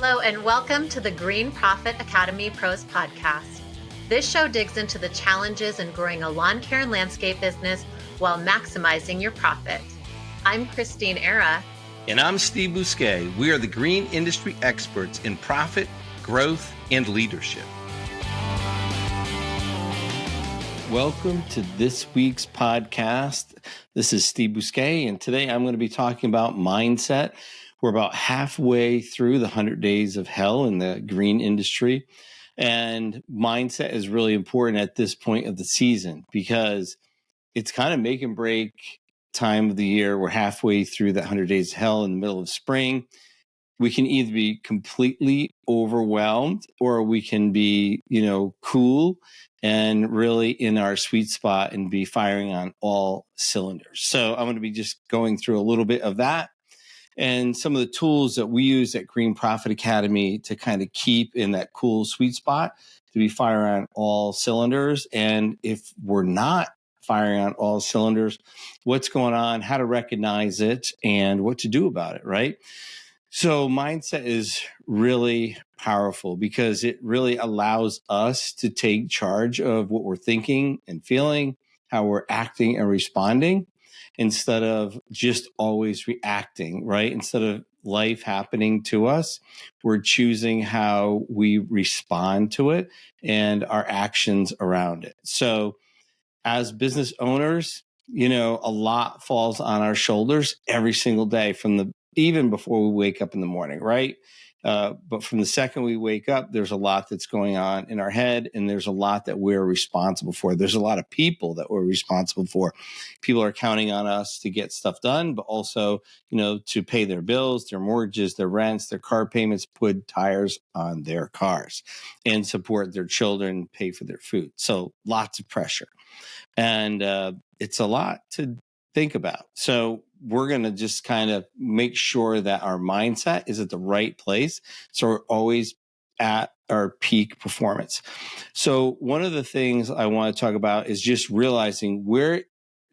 Hello and welcome to the Green Profit Academy Pros Podcast. This show digs into the challenges in growing a lawn care and landscape business while maximizing your profit. I'm Christine Era. And I'm Steve Bousquet. We are the green industry experts in profit, growth, and leadership. Welcome to this week's podcast. This is Steve Bousquet, and today I'm going to be talking about mindset. We're about halfway through the 100 days of hell in the green industry. And mindset is really important at this point of the season because it's kind of make and break time of the year. We're halfway through that 100 days of hell in the middle of spring. We can either be completely overwhelmed or we can be, cool and really in our sweet spot and be firing on all cylinders. So I'm going to be just going through a little bit of that. And some of the tools that we use at Green Profit Academy to kind of keep in that cool sweet spot to be firing on all cylinders. And if we're not firing on all cylinders, what's going on, how to recognize it, and what to do about it, right? So mindset is really powerful because it really allows us to take charge of what we're thinking and feeling, how we're acting and responding, instead of just always reacting, right? Instead of life happening to us, we're choosing how we respond to it and our actions around it. So as business owners, a lot falls on our shoulders every single day even before we wake up in the morning, right? But from the second we wake up, there's a lot that's going on in our head, and there's a lot that we're responsible for. There's a lot of people that we're responsible for. People are counting on us to get stuff done, but also, to pay their bills, their mortgages, their rents, their car payments, put tires on their cars, and support their children, pay for their food. So lots of pressure. And it's a lot to think about. So we're going to just kind of make sure that our mindset is at the right place. So we're always at our peak performance. So one of the things I want to talk about is just realizing where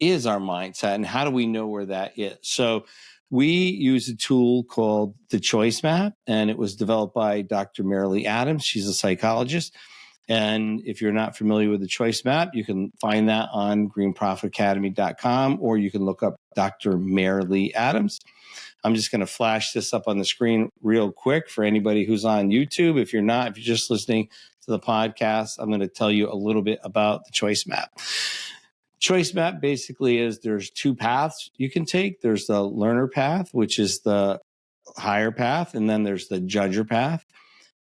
is our mindset and how do we know where that is? So we use a tool called the Choice Map, and it was developed by Dr. Marilee Adams. She's a psychologist. And if you're not familiar with the Choice Map, you can find that on greenprofitacademy.com, or you can look up Dr. Marilee Adams. I'm just going to flash this up on the screen real quick for anybody who's on YouTube. If you're just listening to the podcast, I'm going to tell you a little bit about the Choice Map. Choice Map basically is there's two paths you can take. There's the learner path, which is the higher path, and then there's the judger path.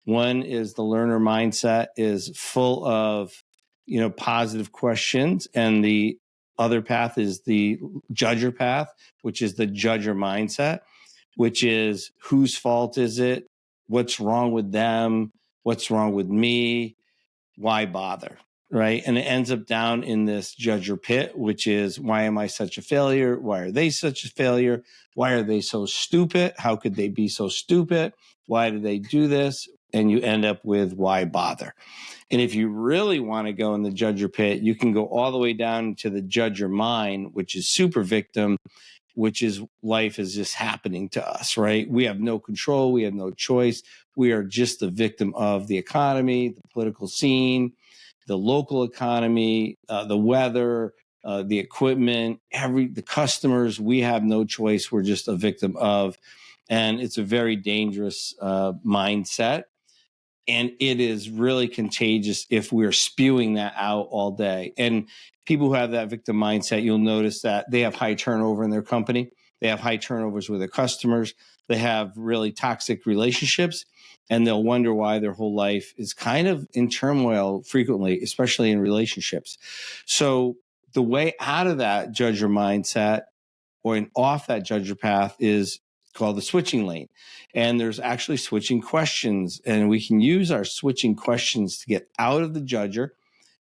One is the learner mindset is full of, positive questions. And the other path is the judger path, which is the judger mindset, which is whose fault is it? What's wrong with them? What's wrong with me? Why bother? Right. And it ends up down in this judger pit, which is, why am I such a failure? Why are they such a failure? Why are they so stupid? How could they be so stupid? Why do they do this? And you end up with why bother. And if you really want to go in the judger pit, you can go all the way down to the judger mind, which is super victim, which is life is just happening to us, right? We have no control. We have no choice. We are just the victim of the economy, the political scene, the local economy, the weather, the equipment, the customers. We have no choice. We're just a victim of. And it's a very dangerous mindset. And it is really contagious if we're spewing that out all day. And people who have that victim mindset, you'll notice that they have high turnover in their company. They have high turnovers with their customers. They have really toxic relationships. And they'll wonder why their whole life is kind of in turmoil frequently, especially in relationships. So the way out of that judger mindset or off that judger path is called the switching lane. And there's actually switching questions. And we can use our switching questions to get out of the judger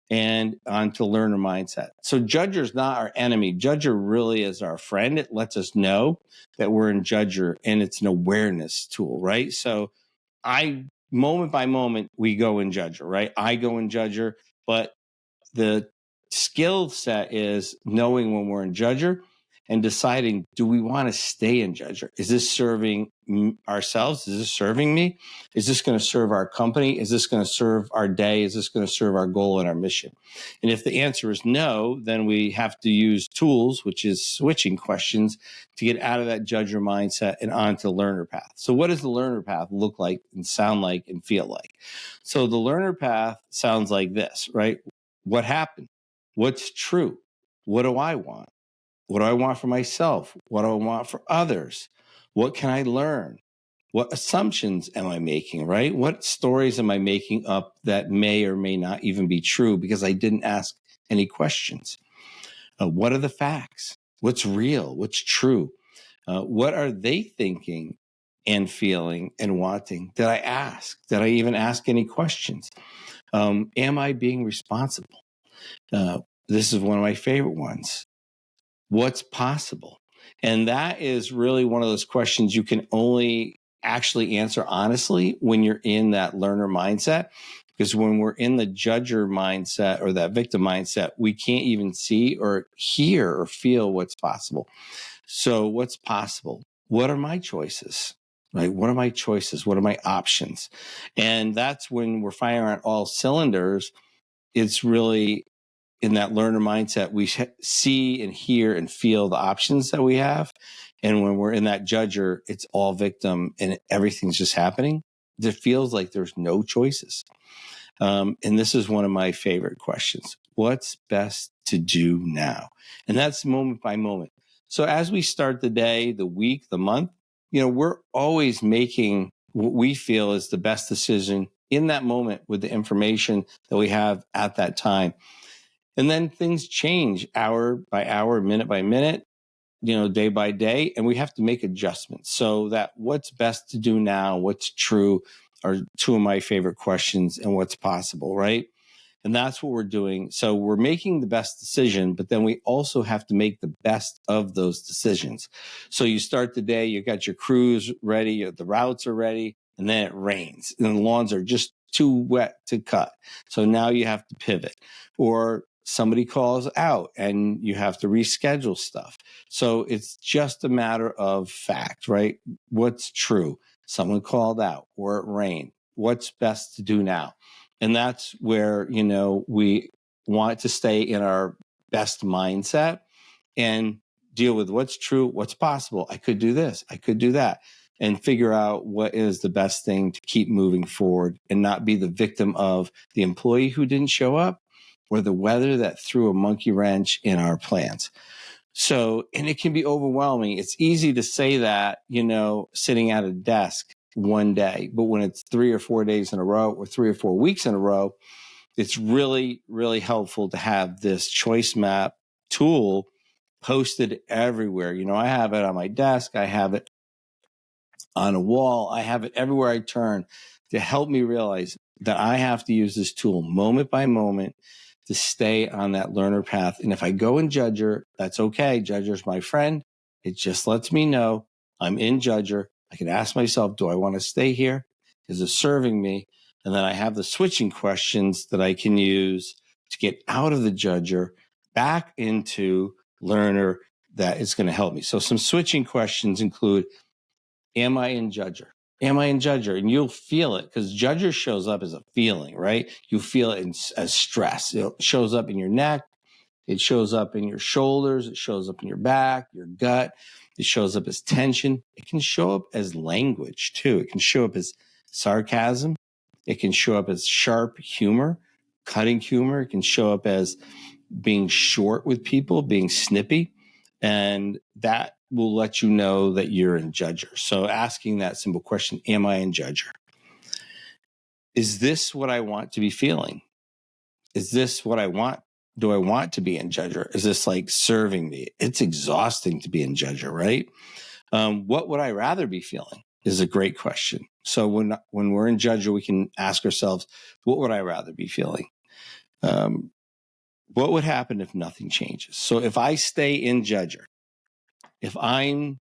and onto learner mindset. So judger is not our enemy. Judger really is our friend. It lets us know that we're in judger, and it's an awareness tool, right? So moment by moment, we go in judger, right? I go in judger, but the skill set is knowing when we're in judger and deciding, do we want to stay in judger? Is this serving ourselves? Is this serving me? Is this going to serve our company? Is this going to serve our day? Is this going to serve our goal and our mission? And if the answer is no, then we have to use tools, which is switching questions, to get out of that judger mindset and onto the learner path. So what does the learner path look like and sound like and feel like? So the learner path sounds like this, right? What happened? What's true? What do I want? What do I want for myself? What do I want for others? What can I learn? What assumptions am I making, right? What stories am I making up that may or may not even be true because I didn't ask any questions? What are the facts? What's real? What's true? What are they thinking and feeling and wanting? Did I ask? Did I even ask any questions? Am I being responsible? This is one of my favorite ones. What's possible? And that is really one of those questions you can only actually answer honestly when you're in that learner mindset. Because when we're in the judger mindset or that victim mindset, we can't even see or hear or feel what's possible. So what's possible? What are my choices? Right? What are my choices? What are my options? And that's when we're firing on all cylinders. It's really in that learner mindset, we see and hear and feel the options that we have. And when we're in that judger, it's all victim and everything's just happening. It feels like there's no choices. And this is one of my favorite questions. What's best to do now? And that's moment by moment. So as we start the day, the week, the month, we're always making what we feel is the best decision in that moment with the information that we have at that time. And then things change hour by hour, minute by minute, day by day, and we have to make adjustments. So that what's best to do now, what's true, are two of my favorite questions, and what's possible, right? And that's what we're doing. So we're making the best decision, but then we also have to make the best of those decisions. So you start the day, you got your crews ready, the routes are ready, and then it rains and the lawns are just too wet to cut. So now you have to pivot, or somebody calls out and you have to reschedule stuff. So it's just a matter of fact, right? What's true? Someone called out or it rained. What's best to do now? And that's where, we want to stay in our best mindset and deal with what's true, what's possible. I could do this, I could do that, and figure out what is the best thing to keep moving forward and not be the victim of the employee who didn't show up or the weather that threw a monkey wrench in our plans. So, and it can be overwhelming. It's easy to say that, sitting at a desk one day, but when it's 3 or 4 days in a row or 3 or 4 weeks in a row, it's really, really helpful to have this choice map tool posted everywhere. I have it on my desk. I have it on a wall. I have it everywhere I turn to help me realize that I have to use this tool moment by moment to stay on that learner path. And if I go in judger, that's okay. Judger's my friend. It just lets me know I'm in judger. I can ask myself, do I want to stay here? Is it serving me? And then I have the switching questions that I can use to get out of the judger back into learner that is going to help me. So some switching questions include, am I in judger? Am I in judger? And you'll feel it because judger shows up as a feeling, right? You feel it as stress. It shows up in your neck. It shows up in your shoulders. It shows up in your back, your gut. It shows up as tension. It can show up as language too. It can show up as sarcasm. It can show up as sharp humor, cutting humor. It can show up as being short with people, being snippy. And that will let you know that you're in judger. So asking that simple question, am I in judger? Is this what I want to be feeling? Is this what I want? Do I want to be in judger? Is this like serving me? It's exhausting to be in judger, right? What would I rather be feeling is a great question. So when we're in judger, we can ask ourselves, what would I rather be feeling? What would happen if nothing changes? So if I stay in judger, if I'm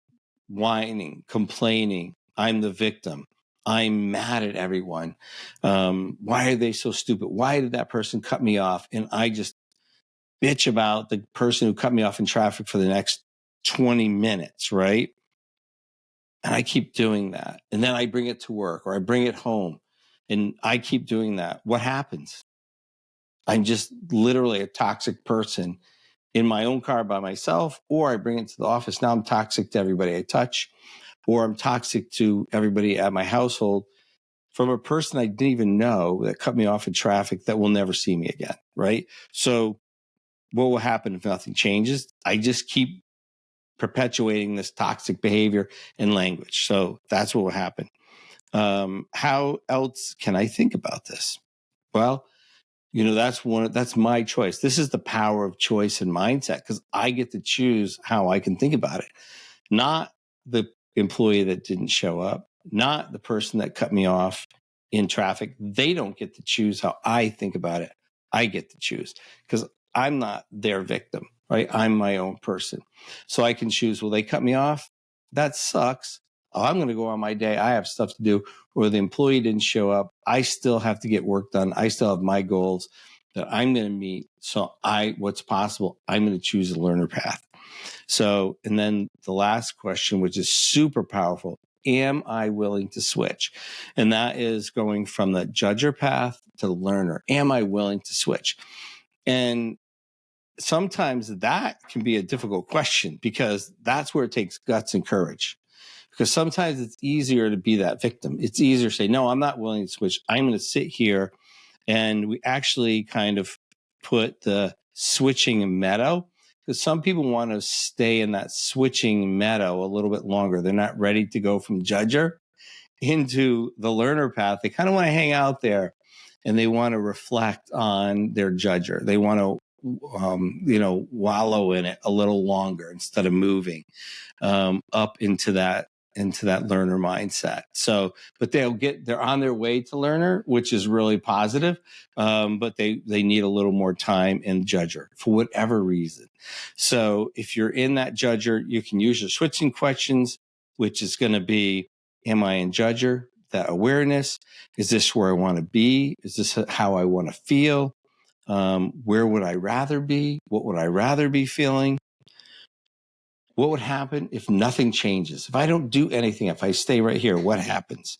whining, complaining, I'm the victim, I'm mad at everyone. Why are they so stupid? Why did that person cut me off? And I just bitch about the person who cut me off in traffic for the next 20 minutes, right? And I keep doing that. And then I bring it to work or I bring it home and I keep doing that. What happens? I'm just literally a toxic person in my own car by myself, or I bring it to the office. Now I'm toxic to everybody I touch, or I'm toxic to everybody at my household from a person I didn't even know that cut me off in traffic that will never see me again. Right. So what will happen if nothing changes? I just keep perpetuating this toxic behavior and language. So that's what will happen. How else can I think about this? Well, that's my choice. This is the power of choice and mindset because I get to choose how I can think about it. Not the employee that didn't show up, not the person that cut me off in traffic. They don't get to choose how I think about it. I get to choose because I'm not their victim, right? I'm my own person. So I can choose, will they cut me off? That sucks. Oh, I'm going to go on my day. I have stuff to do. Or the employee didn't show up. I still have to get work done. I still have my goals that I'm going to meet. So what's possible, I'm going to choose a learner path. So, and then the last question, which is super powerful, am I willing to switch? And that is going from the judger path to the learner. Am I willing to switch? And sometimes that can be a difficult question because that's where it takes guts and courage. Because sometimes it's easier to be that victim. It's easier to say, no, I'm not willing to switch. I'm going to sit here. And we actually kind of put the switching meadow because some people want to stay in that switching meadow a little bit longer. They're not ready to go from judger into the learner path. They kind of want to hang out there and they want to reflect on their judger. They want to, wallow in it a little longer instead of moving up into that learner mindset. So, but they're on their way to learner, which is really positive. But they need a little more time in judger for whatever reason. So if you're in that judger, you can use your switching questions, which is going to be, am I in judger? That awareness. Is this where I want to be? Is this how I want to feel? Where would I rather be? What would I rather be feeling? What would happen if nothing changes? If I don't do anything, if I stay right here, what happens?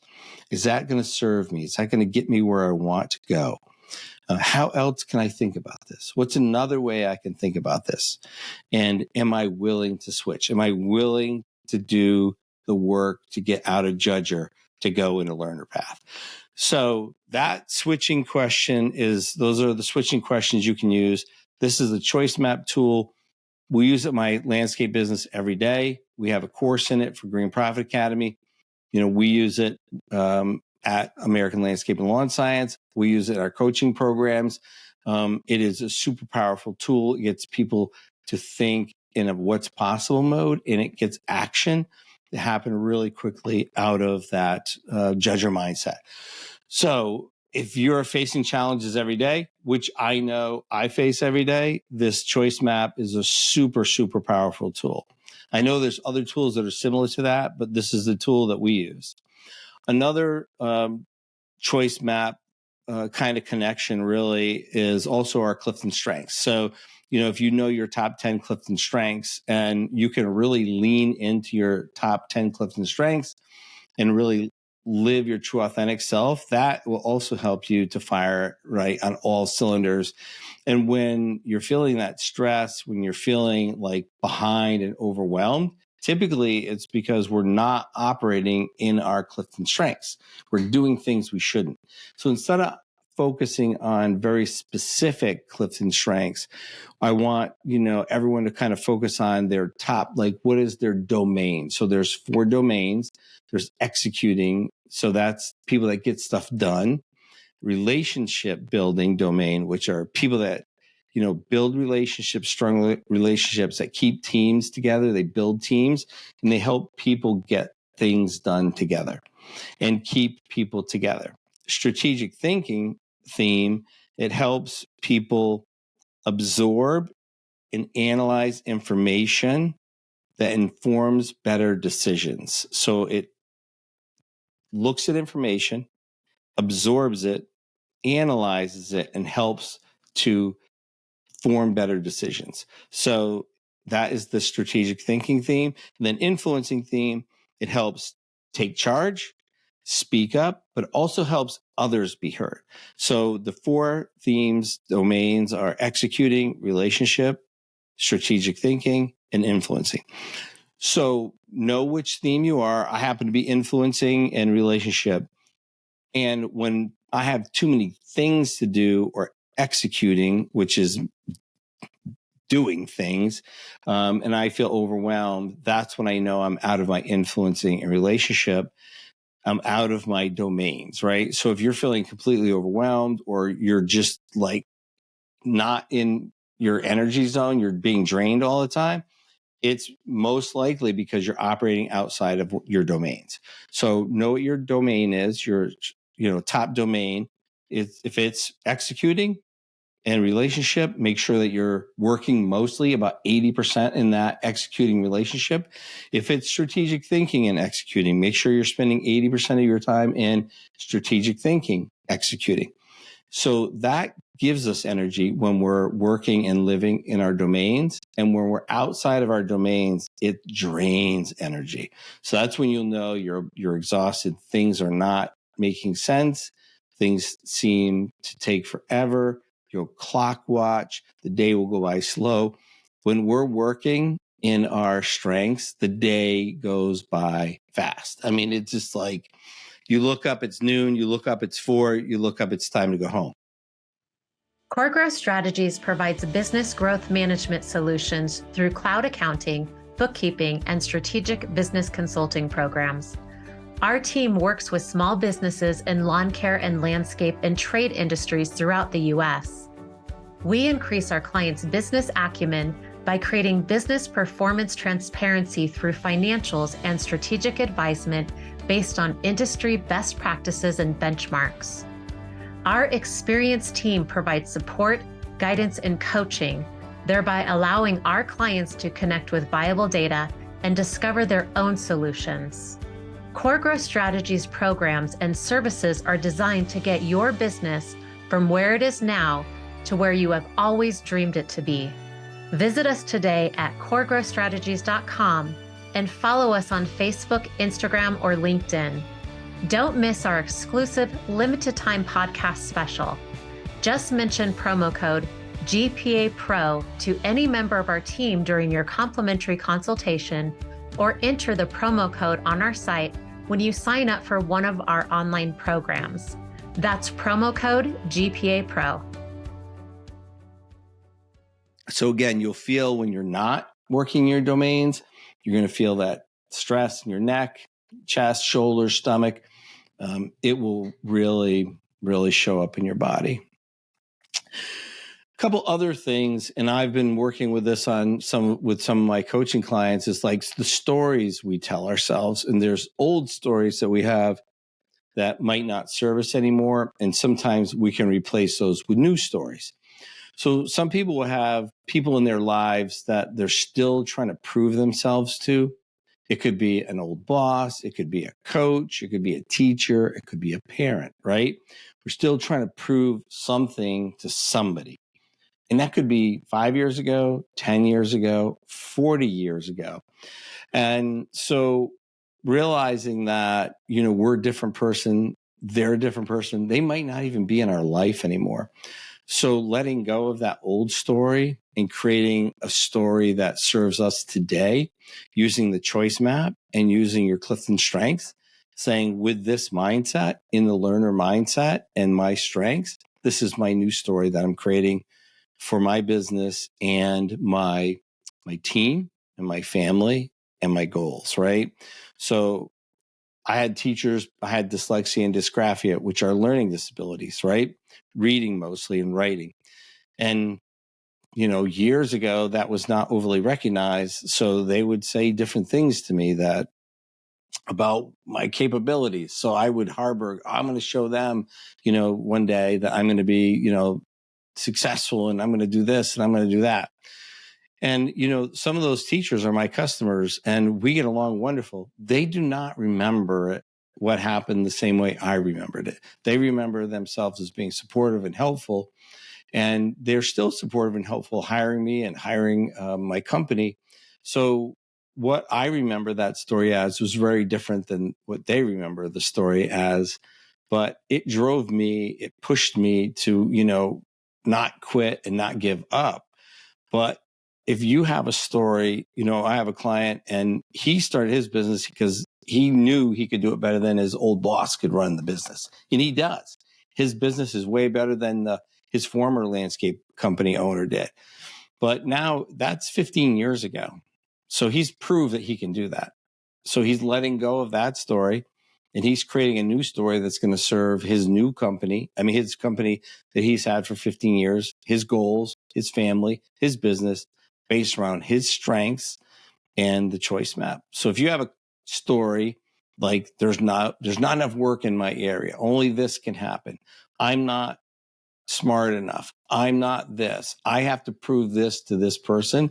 Is that going to serve me? Is that going to get me where I want to go? How else can I think about this? What's another way I can think about this? And am I willing to switch? Am I willing to do the work to get out of judger to go in a learner path? So that switching question those are the switching questions you can use. This is a choice map tool. We use it in my landscape business every day. We have a course in it for Green Profit Academy. We use it at American Landscape and Lawn Science. We use it in our coaching programs. It is a super powerful tool. It gets people to think in a what's possible mode, and it gets action to happen really quickly out of that judger mindset. So if you're facing challenges every day, which I know I face every day, this choice map is a super, super powerful tool. I know there's other tools that are similar to that, but this is the tool that we use. Another choice map kind of connection really is also our Clifton Strengths. So, if you know your top 10 Clifton Strengths and you can really lean into your top 10 Clifton Strengths and really live your true authentic self, that will also help you to fire right on all cylinders. And when you're feeling that stress, when you're feeling like behind and overwhelmed, typically it's because we're not operating in our Clifton Strengths. We're doing things we shouldn't. So instead of focusing on very specific Clifton Strengths, I want, everyone to kind of focus on their top, like what is their domain? So there's 4 domains. There's executing. So that's people that get stuff done. Relationship building domain, which are people that, build relationships, strong relationships that keep teams together. They build teams and they help people get things done together and keep people together. Strategic thinking theme, it helps people absorb and analyze information that informs better decisions. So it looks at information, absorbs it, analyzes it, and helps to form better decisions. So that is the strategic thinking theme. And then influencing theme It helps take charge, speak up, but also helps others be heard. So the 4 themes, domains are executing, relationship, strategic thinking, and influencing. So know which theme you are. I happen to be influencing and relationship. And when I have too many things to do or executing, which is doing things, and I feel overwhelmed, that's when I know I'm out of my influencing and relationship. I'm out of my domains, right? So if you're feeling completely overwhelmed or you're just like not in your energy zone, you're being drained all the time, it's most likely because you're operating outside of your domains. So know what your domain is, your top domain. If it's executing and relationship, make sure that you're working mostly about 80% in that executing relationship. If it's strategic thinking and executing, make sure you're spending 80% of your time in strategic thinking, executing. So that gives us energy when we're working and living in our domains. And when we're outside of our domains, it drains energy. So that's when you'll know you're exhausted. Things are not making sense. Things seem to take forever. You'll clock watch. The day will go by slow. When we're working in our strengths, the day goes by fast. I mean, it's just like, you look up, it's noon. You look up, it's 4. You look up, it's time to go home. Core Growth Strategies provides business growth management solutions through cloud accounting, bookkeeping, and strategic business consulting programs. Our team works with small businesses in lawn care and landscape and trade industries throughout the U.S. We increase our clients' business acumen by creating business performance transparency through financials and strategic advisement based on industry best practices and benchmarks. Our experienced team provides support, guidance, and coaching, thereby allowing our clients to connect with viable data and discover their own solutions. Core Growth Strategies programs and services are designed to get your business from where it is now to where you have always dreamed it to be. Visit us today at coregrowthstrategies.com and follow us on Facebook, Instagram, or LinkedIn. Don't miss our exclusive limited time podcast special. Just mention promo code GPA Pro to any member of our team during your complimentary consultation, or enter the promo code on our site when you sign up for one of our online programs. That's promo code GPA Pro. So again, you'll feel when you're not working your domains, you're going to feel that stress in your neck, chest, shoulders, stomach. It will really, really show up in your body. A couple other things, and I've been working with this with some of my coaching clients, is like the stories we tell ourselves. And there's old stories that we have that might not serve us anymore. And sometimes we can replace those with new stories. So some people will have people in their lives that they're still trying to prove themselves to. It could be an old boss. It could be a coach. It could be a teacher. It could be a parent, right? We're still trying to prove something to somebody. And that could be 5 years ago, 10 years ago, 40 years ago. And so realizing that, we're a different person, they're a different person, they might not even be in our life anymore. So letting go of that old story and creating a story that serves us today, using the choice map and using your Clifton Strengths, saying with this mindset, in the learner mindset and my strengths, this is my new story that I'm creating for my business and my team and my family and my goals, right? So I had teachers, I had dyslexia and dysgraphia, which are learning disabilities, right? Reading mostly and writing. And, years ago, that was not overly recognized. So they would say different things to me about my capabilities. So I would harbor, I'm going to show them, one day that I'm going to be, successful, and I'm going to do this and I'm going to do that. And, some of those teachers are my customers and we get along wonderful. They do not remember what happened the same way I remembered it. They remember themselves as being supportive and helpful. And they're still supportive and helpful, hiring me and hiring my company. So what I remember that story as was very different than what they remember the story as. But it drove me, it pushed me to, not quit and not give up. But if you have a story, I have a client and he started his business because he knew he could do it better than his old boss could run the business. And he does. His business is way better than his former landscape company owner did. But now that's 15 years ago. So he's proved that he can do that. So he's letting go of that story and he's creating a new story that's going to serve his new company. I mean, his company that he's had for 15 years, his goals, his family, his business based around his strengths and the choice map. So if you have a story like there's not enough work in my area, only this can happen. I'm not smart enough. I'm not this. I have to prove this to this person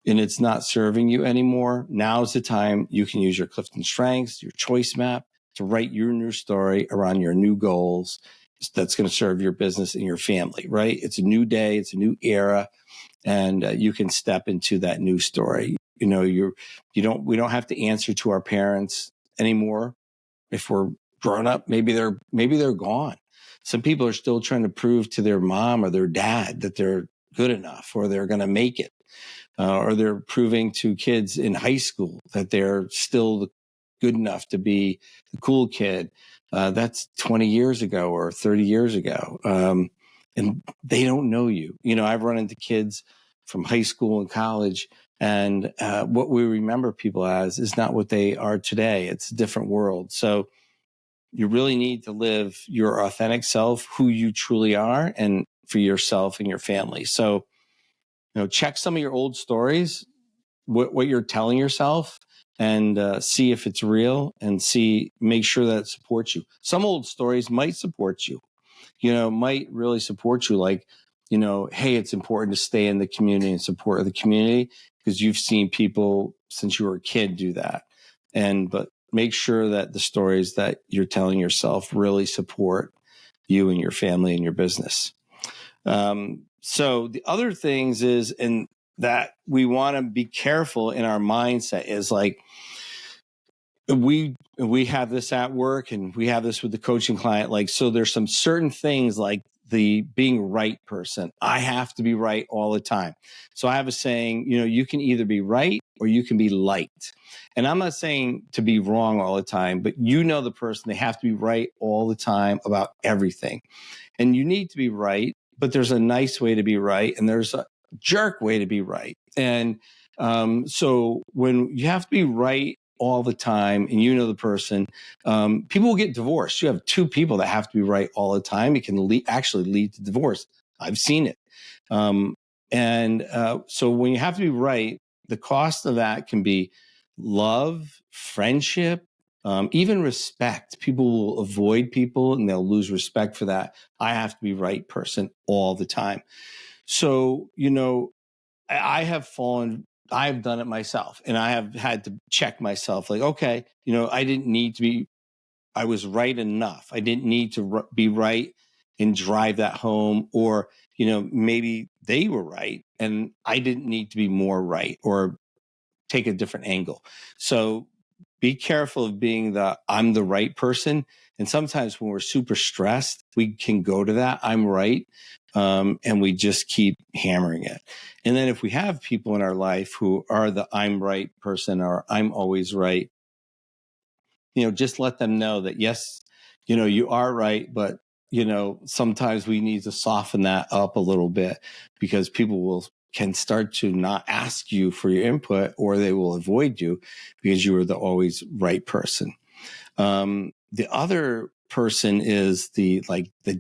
and it's not serving you anymore. Now's the time you can use your Clifton Strengths, your choice map to write your new story around your new goals that's going to serve your business and your family, right? It's a new day. It's a new era. And you can step into that new story. We don't have to answer to our parents anymore. If we're grown up, maybe they're gone. Some people are still trying to prove to their mom or their dad that they're good enough or they're going to make it. Or they're proving to kids in high school that they're still good enough to be the cool kid. That's 20 years ago or 30 years ago. And they don't know you. I've run into kids from high school and college, and what we remember people as is not what they are today. It's a different world. So you really need to live your authentic self, who you truly are, and for yourself and your family. So, check some of your old stories, what you're telling yourself, and see if it's real and make sure that it supports you. Some old stories might support you, might really support you. Like, hey, it's important to stay in the community and support the community because you've seen people since you were a kid do that. But make sure that the stories that you're telling yourself really support you and your family and your business. So the other things is, and that we want to be careful in our mindset is like, we have this at work and we have this with the coaching client. Like, so there's some certain things like the being right person. I have to be right all the time. So I have a saying, you can either be right or you can be liked. And I'm not saying to be wrong all the time, but the person, they have to be right all the time about everything. And you need to be right, but there's a nice way to be right. And there's a jerk way to be right. And so when you have to be right all the time and the person, people will get divorced. You have two people that have to be right all the time. It can actually lead to divorce. I've seen it. So when you have to be right, the cost of that can be love, friendship, even respect. People will avoid people and they'll lose respect for that. I have to be right person all the time. So, I've done it myself and I have had to check myself like, okay, I didn't need to be, I was right enough. I didn't need to be right and drive that home, or, maybe they were right and I didn't need to be more right or take a different angle. So be careful of being I'm the right person. And sometimes when we're super stressed, we can go to that I'm right. And we just keep hammering it. And then if we have people in our life who are the I'm right person or I'm always right, just let them know that, yes, you are right, but sometimes we need to soften that up a little bit because people can start to not ask you for your input, or they will avoid you because you are the always right person. The other person is the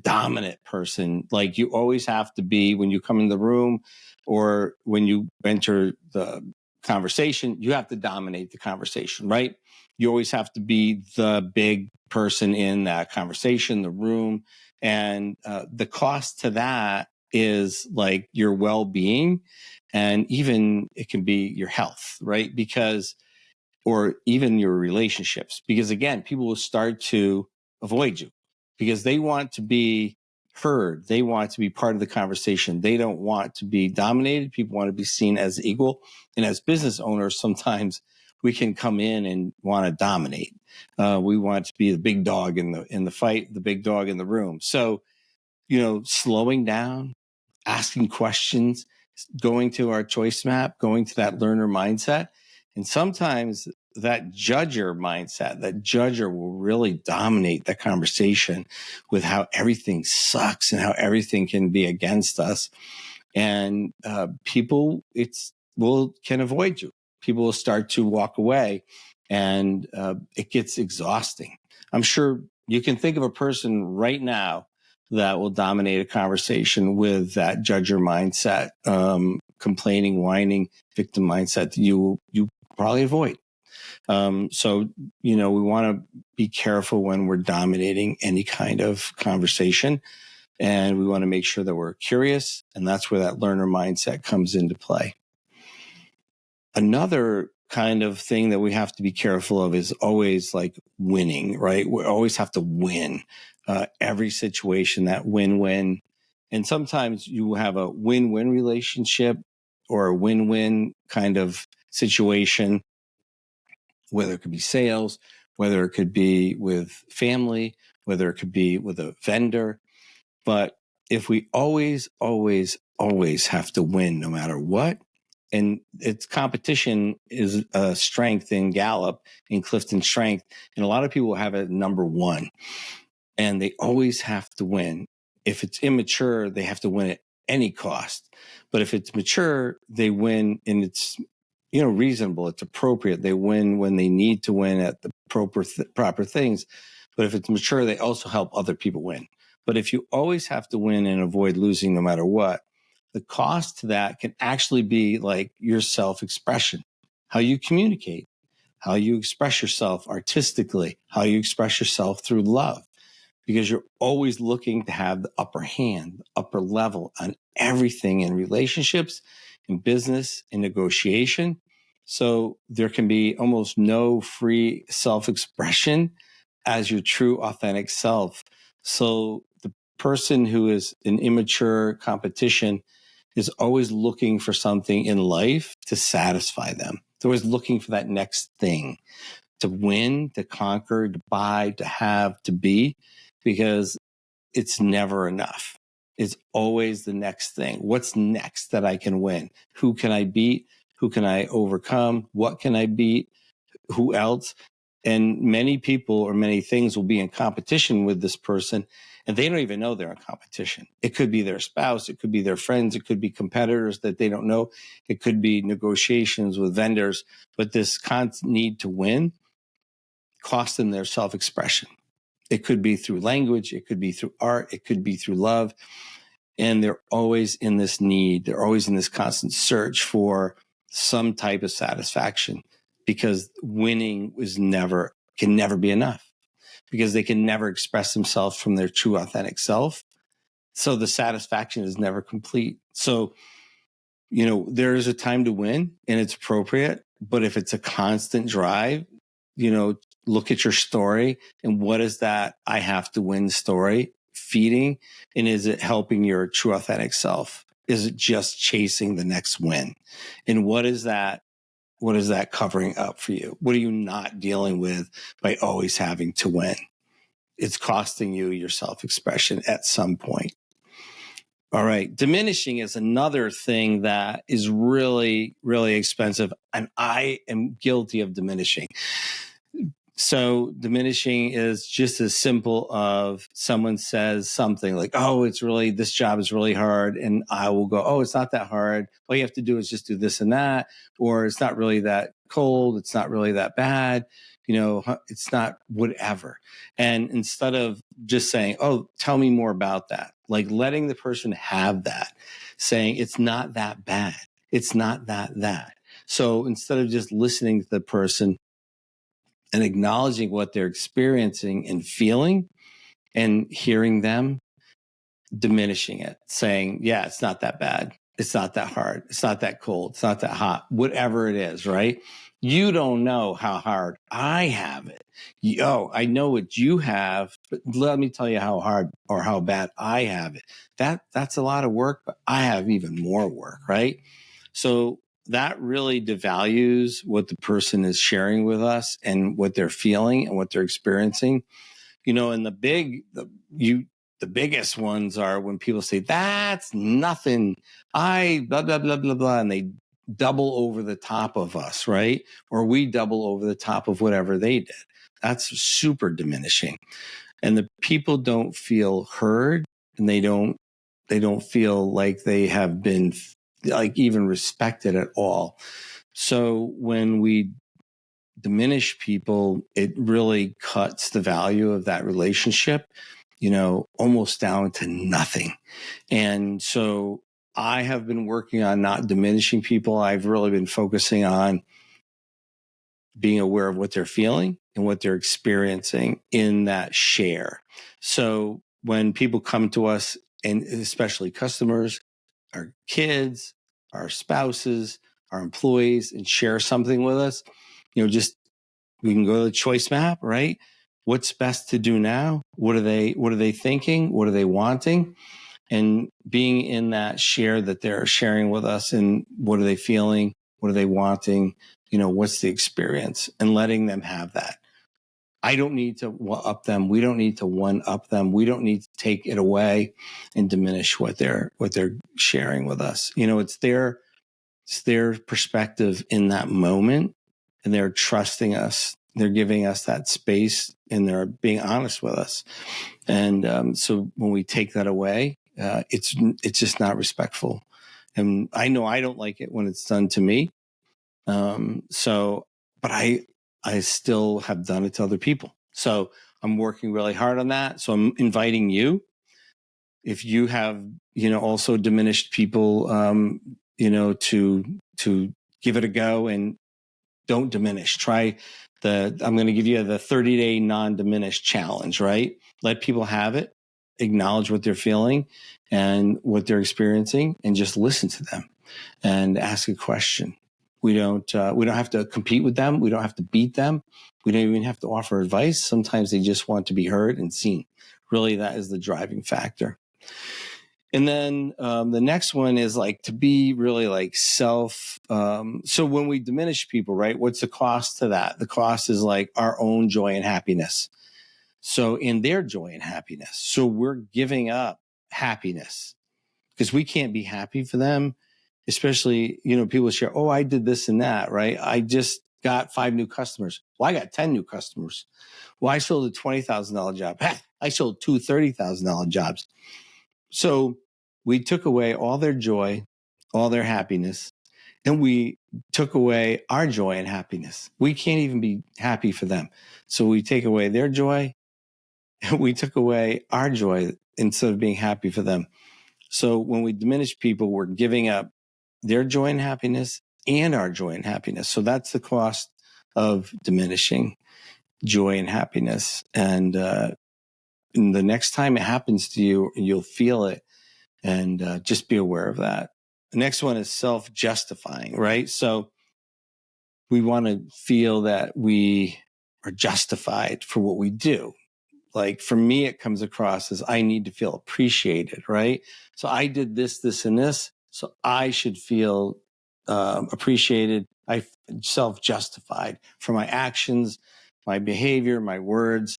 dominant person. Like, you always have to be, when you come in the room or when you enter the conversation, you have to dominate the conversation, right? You always have to be the big person in that conversation, the room. And the cost to that is like your well-being, and even it can be your health, right? Or even your relationships, because again, people will start to avoid you because they want to be heard. They want to be part of the conversation. They don't want to be dominated. People want to be seen as equal. And as business owners, sometimes we can come in and want to dominate. We want to be the big dog in the fight, the big dog in the room. So, slowing down, asking questions, going to our choice map, going to that learner mindset. And sometimes that judger mindset, that judger will really dominate the conversation with how everything sucks and how everything can be against us. And people can avoid you. People will start to walk away, and it gets exhausting. I'm sure you can think of a person right now that will dominate a conversation with that judger mindset, complaining, whining, victim mindset that you probably avoid. So, we want to be careful when we're dominating any kind of conversation, and we want to make sure that we're curious, and that's where that learner mindset comes into play. Another kind of thing that we have to be careful of is always like winning, right? We always have to win every situation, that win-win. And sometimes you have a win-win relationship or a win-win kind of situation, whether it could be sales, whether it could be with family, whether it could be with a vendor. But if we always have to win no matter what, and it's competition is a strength in Gallup, in Clifton Strengths, and a lot of people have it at number one, and they always have to win. If it's immature, they have to win at any cost. But if it's mature, they win, and it's reasonable, it's appropriate. They win when they need to win at the proper things. But if it's mature, they also help other people win. But if you always have to win and avoid losing no matter what, the cost to that can actually be like your self-expression, how you communicate, how you express yourself artistically, how you express yourself through love, because you're always looking to have the upper hand, the upper level on everything in relationships, in business, in negotiation. So there can be almost no free self-expression as your true authentic self. So the person who is in immature competition is always looking for something in life to satisfy them. They're always looking for that next thing to win, to conquer, to buy, to have, to be, because it's never enough. It's always the next thing. What's next that I can win? Who can I beat? Who can I overcome? What can I beat? Who else? And many people or many things will be in competition with this person, and they don't even know they're in competition. It could be their spouse. It could be their friends. It could be competitors that they don't know. It could be negotiations with vendors. But this constant need to win costs them their self-expression. It could be through language. It could be through art. It could be through love. And they're always in this need. They're always in this constant search for some type of satisfaction, because winning can never be enough, because they can never express themselves from their true authentic self. So the satisfaction is never complete. So, there is a time to win and it's appropriate, but if it's a constant drive, look at your story and what is that I have to win story feeding? And is it helping your true authentic self? Is it just chasing the next win? And what is that covering up for you? What are you not dealing with by always having to win? It's costing you your self-expression at some point. All right. Diminishing is another thing that is really, really expensive. And I am guilty of diminishing. So diminishing is just as simple of someone says something like, oh, this job is really hard. And I will go, oh, it's not that hard. All you have to do is just do this and that. Or it's not really that cold. It's not really that bad. It's not whatever. And instead of just saying, oh, tell me more about that, like letting the person have that, saying it's not that bad. It's not that. So instead of just listening to the person and acknowledging what they're experiencing and feeling and hearing them, diminishing it, saying, yeah, it's not that bad. It's not that hard. It's not that cold. It's not that hot, whatever it is, right? You don't know how hard I have it. I know what you have, but let me tell you how hard or how bad I have it. That's a lot of work, but I have even more work, right? So that really devalues what the person is sharing with us and what they're feeling and what they're experiencing. And the biggest ones are when people say, that's nothing. I blah, blah, blah, blah, blah. And they double over the top of us, right? Or we double over the top of whatever they did. That's super diminishing. And the people don't feel heard, and they don't feel like they have been like even respected at all. So when we diminish people, it really cuts the value of that relationship, almost down to nothing. And so I have been working on not diminishing people. I've really been focusing on being aware of what they're feeling and what they're experiencing in that share. So when people come to us, and especially customers, our kids, our spouses, our employees, and share something with us, just we can go to the choice map, right? What's best to do now? What are they thinking? What are they wanting? And being in that share that they're sharing with us, and what are they feeling? What are they wanting? What's the experience? And letting them have that. I don't need to up them. We don't need to one up them. We don't need to take it away and diminish what they're sharing with us. It's their perspective in that moment, and they're trusting us. They're giving us that space, and they're being honest with us. And so when we take that away, it's just not respectful. And I know I don't like it when it's done to me. But I still have done it to other people. So I'm working really hard on that. So I'm inviting you, if you have, also diminished people, to give it a go, and don't diminish. I'm going to give you the 30-day non-diminish challenge, right? Let people have it, acknowledge what they're feeling and what they're experiencing, and just listen to them and ask a question. We don't have to compete with them. We don't have to beat them. We don't even have to offer advice. Sometimes they just want to be heard and seen. Really, that is the driving factor. And then the next one is like to be really like self. So when we diminish people, right, what's the cost to that? The cost is like our own joy and happiness. So in their joy and happiness. So we're giving up happiness because we can't be happy for them. Especially, people share, oh, I did this and that, right? I just got 5 new customers. Well, I got 10 new customers. Well, I sold a $20,000 job. I sold 2 $30,000 jobs. So we took away all their joy, all their happiness, and we took away our joy and happiness. We can't even be happy for them. So we take away their joy, and we took away our joy instead of being happy for them. So when we diminish people, we're giving up their joy and happiness and our joy and happiness. So that's the cost of diminishing joy and happiness. And the next time it happens to you, you'll feel it, and just be aware of that. The next one is self-justifying, right? So we want to feel that we are justified for what we do. Like for me, it comes across as I need to feel appreciated, right? So I did this, this, and this. So I should feel appreciated. I self-justified for my actions, my behavior, my words.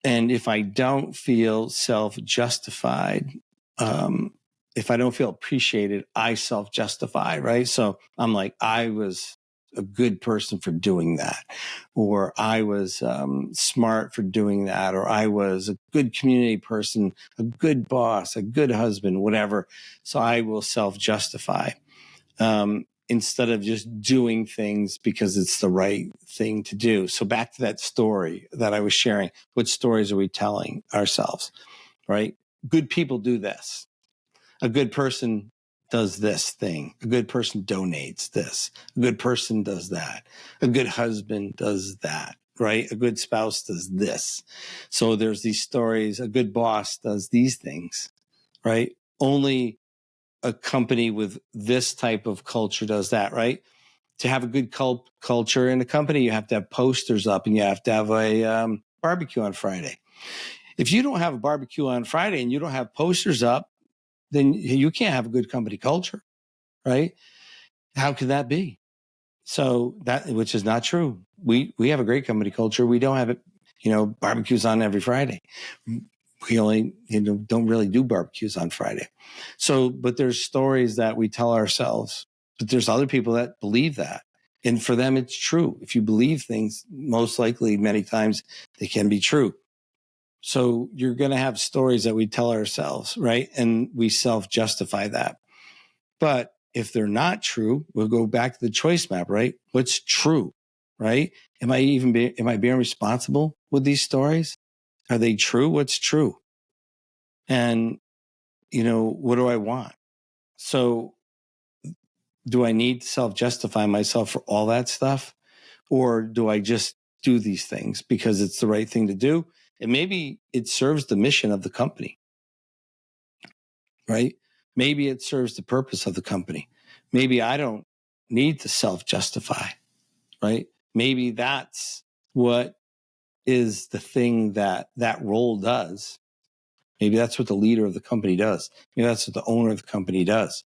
And if I don't feel self-justified, if I don't feel appreciated, I self-justify, right? So I'm like, I was a good person for doing that, or I was smart for doing that, or I was a good community person, a good boss, a good husband, whatever. So I will self-justify instead of just doing things because it's the right thing to do. So back to that story that I was sharing. What stories are we telling ourselves, right? Good people do this. A good person does this thing. A good person donates this. A good person does that. A good husband does that, right? A good spouse does this. So there's these stories. A good boss does these things, right? Only a company with this type of culture does that, right? to have a good culture in a company, you have to have posters up and you have to have a barbecue on Friday. If you don't have a barbecue on Friday and you don't have posters up, then you can't have a good company culture, right? How could that be? So that, which is not true. We have a great company culture. We don't have it, barbecues on every Friday. We only, don't really do barbecues on Friday. So, but there's stories that we tell ourselves, but there's other people that believe that. And for them, it's true. If you believe things, most likely many times they can be true. So you're going to have stories that we tell ourselves, right? And we self-justify that. But if they're not true, we'll go back to the choice map, right? What's true, right? Am I being responsible with these stories? Are they true? What's true? And, what do I want? So do I need to self-justify myself for all that stuff? Or do I just do these things because it's the right thing to do? And maybe it serves the mission of the company, right? Maybe it serves the purpose of the company. Maybe I don't need to self-justify, right? Maybe that's what is the thing that role does. Maybe that's what the leader of the company does. Maybe that's what the owner of the company does.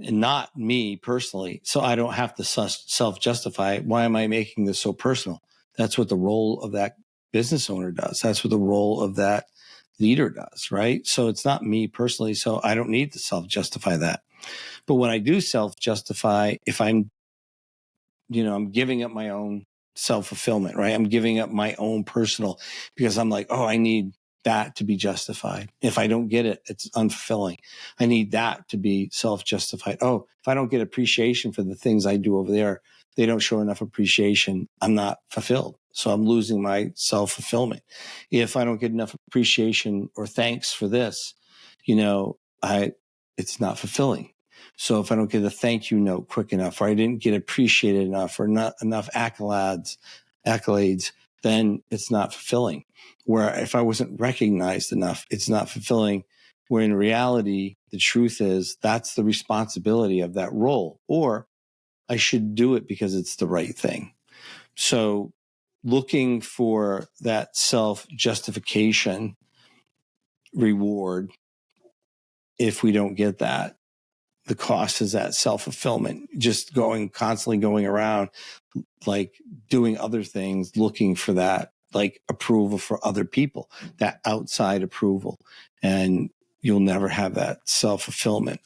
And not me personally. So I don't have to self-justify. Why am I making this so personal? That's what the role of that business owner does. That's what the role of that leader does, right? So it's not me personally. So I don't need to self-justify that. But when I do self-justify, if I'm giving up my own self-fulfillment, right? I'm giving up my own personal, because I'm like, oh, I need that to be justified. If I don't get it, it's unfulfilling. I need that to be self-justified. Oh, if I don't get appreciation for the things I do over there, they don't show enough appreciation, I'm not fulfilled. So I'm losing my self-fulfillment. If I don't get enough appreciation or thanks for this, it's not fulfilling. So if I don't get a thank you note quick enough, or I didn't get appreciated enough, or not enough accolades, then it's not fulfilling. Where if I wasn't recognized enough, it's not fulfilling. Where in reality, the truth is that's the responsibility of that role, or I should do it because it's the right thing. So looking for that self-justification reward, if we don't get that, the cost is that self-fulfillment, just constantly going around, like doing other things, looking for that, like approval for other people, that outside approval. And you'll never have that self-fulfillment.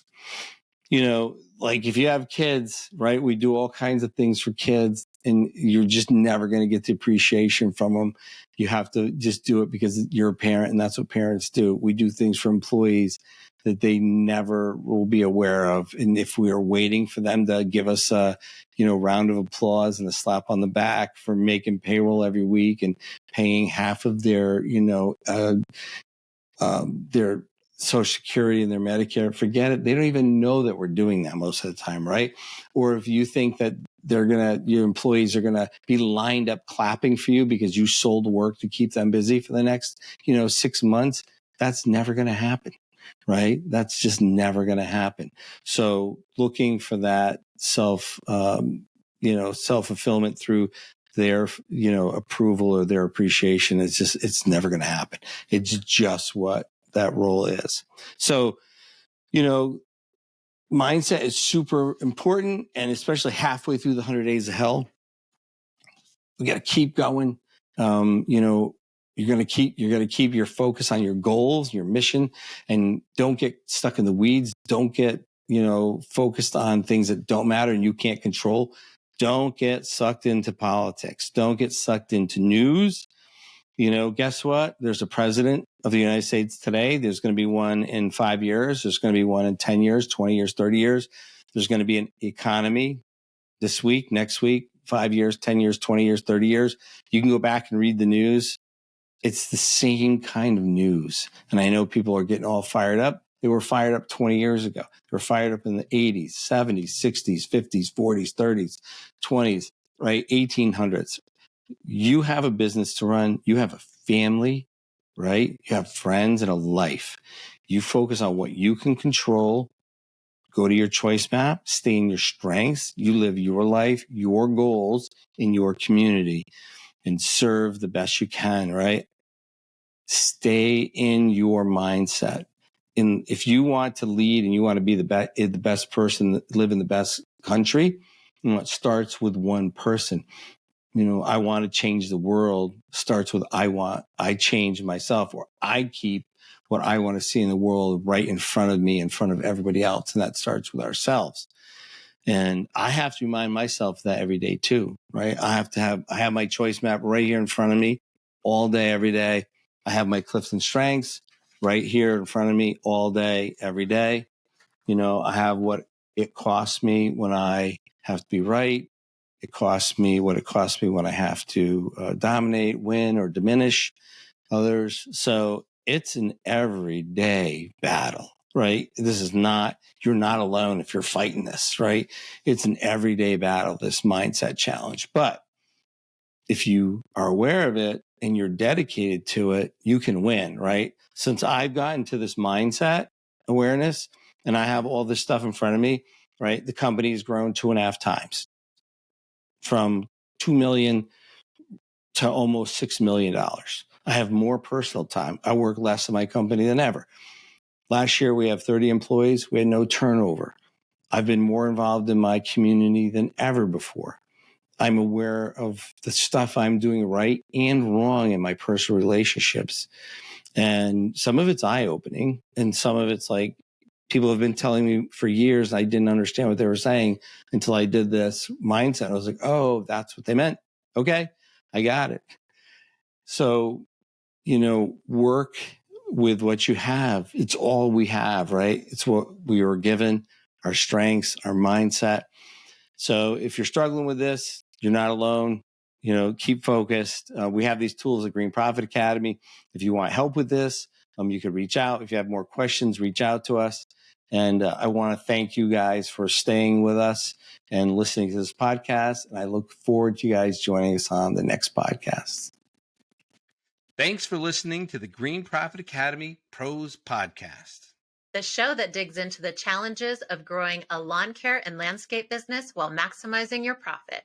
Like if you have kids, right? We do all kinds of things for kids and you're just never going to get the appreciation from them. You have to just do it because you're a parent and that's what parents do. We do things for employees that they never will be aware of. And if we are waiting for them to give us a, round of applause and a slap on the back for making payroll every week and paying half of their, their Social Security and their Medicare, forget it. They don't even know that we're doing that most of the time, right? Or if you think that your employees are gonna be lined up clapping for you because you sold work to keep them busy for the next, 6 months, that's never gonna happen, right? That's just never gonna happen. So looking for that self-fulfillment through their, approval or their appreciation, it's never gonna happen. It's just what that role is. So, mindset is super important. And especially halfway through the 100 days of hell, we got to keep going. You're going to keep your focus on your goals, your mission, and don't get stuck in the weeds. Don't get, focused on things that don't matter and you can't control. Don't get sucked into politics. Don't get sucked into news. Guess what? There's a president of the United States today. There's going to be one in 5 years. There's going to be one in 10 years, 20 years, 30 years. There's going to be an economy this week, next week, 5 years, 10 years, 20 years, 30 years. You can go back and read the news. It's the same kind of news. And I know people are getting all fired up. They were fired up 20 years ago. They were fired up in the 80s, 70s, 60s, 50s, 40s, 30s, 20s, right? 1800s. You have a business to run. You have a family, right? You have friends and a life. You focus on what you can control Go to your choice map, stay in your strengths. You live your life, your goals in your community, and serve the best you can, right? Stay in your mindset. And if you want to lead and you want to be the best person, live in the best country, it starts with one person. I want to change the world starts with I change myself, or I keep what I want to see in the world right in front of me, in front of everybody else. And that starts with ourselves. And I have to remind myself that every day too, right? I have my choice map right here in front of me all day, every day. I have my Clifton Strengths right here in front of me all day, every day. I have what it costs me when I have to be right. It costs me what it costs me when I have to dominate, win, or diminish others. So it's an everyday battle, right? You're not alone if you're fighting this, right? It's an everyday battle, this mindset challenge. But if you are aware of it and you're dedicated to it, you can win, right? Since I've gotten to this mindset awareness and I have all this stuff in front of me, right? The company's grown 2.5 times from 2 million to almost $6 million. I have more personal time. I work less in my company than ever. Last year, we have 30 employees. We had no turnover. I've been more involved in my community than ever before. I'm aware of the stuff I'm doing right and wrong in my personal relationships. And some of it's eye-opening, and some of it's like people have been telling me for years, and I didn't understand what they were saying until I did this mindset. I was like, oh, that's what they meant. Okay, I got it. So, work with what you have. It's all we have, right? It's what we were given, our strengths, our mindset. So if you're struggling with this, you're not alone. Keep focused. We have these tools at Green Profit Academy. If you want help with this, you could reach out. If you have more questions, reach out to us. And I want to thank you guys for staying with us and listening to this podcast. And I look forward to you guys joining us on the next podcast. Thanks for listening to the Green Profit Academy Pros Podcast, the show that digs into the challenges of growing a lawn care and landscape business while maximizing your profit.